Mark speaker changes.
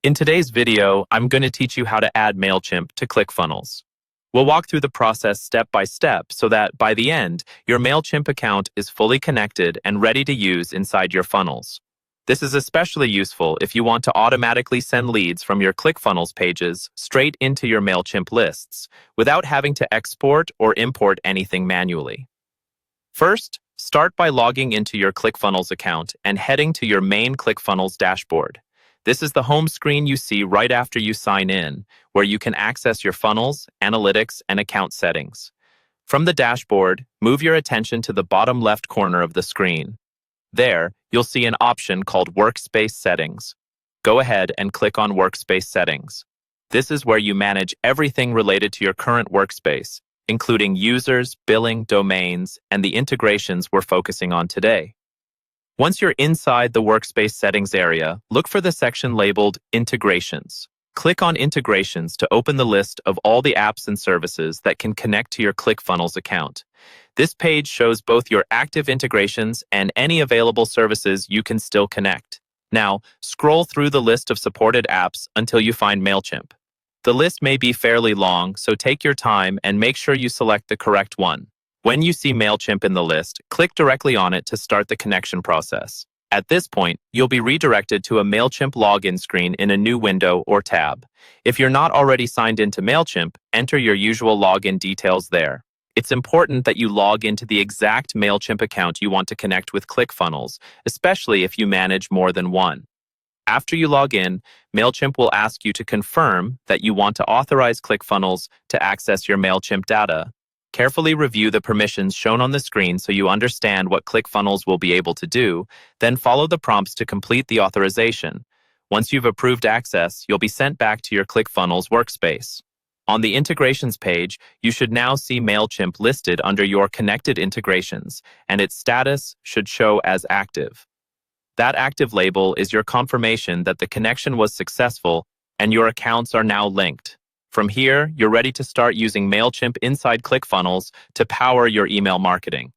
Speaker 1: In today's video, I'm going to teach you how to add Mailchimp to Clickfunnels. We'll walk through the process step by step so that by the end, your Mailchimp account is fully connected and ready to use inside your funnels. This is especially useful if you want to automatically send leads from your Clickfunnels pages straight into your Mailchimp lists without having to export or import anything manually. First, start by logging into your Clickfunnels account and heading to your main Clickfunnels dashboard. This is the home screen you see right after you sign in, where you can access your funnels, analytics, and account settings. From the dashboard, move your attention to the bottom left corner of the screen. There, you'll see an option called Workspace Settings. Go ahead and click on Workspace Settings. This is where you manage everything related to your current workspace, including users, billing, domains, and the integrations we're focusing on today. Once you're inside the Workspace Settings area, look for the section labeled Integrations. Click on Integrations to open the list of all the apps and services that can connect to your ClickFunnels account. This page shows both your active integrations and any available services you can still connect. Now, scroll through the list of supported apps until you find Mailchimp. The list may be fairly long, so take your time and make sure you select the correct one. When you see Mailchimp in the list, click directly on it to start the connection process. At this point, you'll be redirected to a Mailchimp login screen in a new window or tab. If you're not already signed into Mailchimp, enter your usual login details there. It's important that you log into the exact Mailchimp account you want to connect with ClickFunnels, especially if you manage more than one. After you log in, Mailchimp will ask you to confirm that you want to authorize ClickFunnels to access your Mailchimp data. Carefully review the permissions shown on the screen so you understand what ClickFunnels will be able to do, then follow the prompts to complete the authorization. Once you've approved access, you'll be sent back to your ClickFunnels workspace. On the Integrations page, you should now see Mailchimp listed under your Connected Integrations, and its status should show as active. That active label is your confirmation that the connection was successful and your accounts are now linked. From here, you're ready to start using Mailchimp inside ClickFunnels to power your email marketing.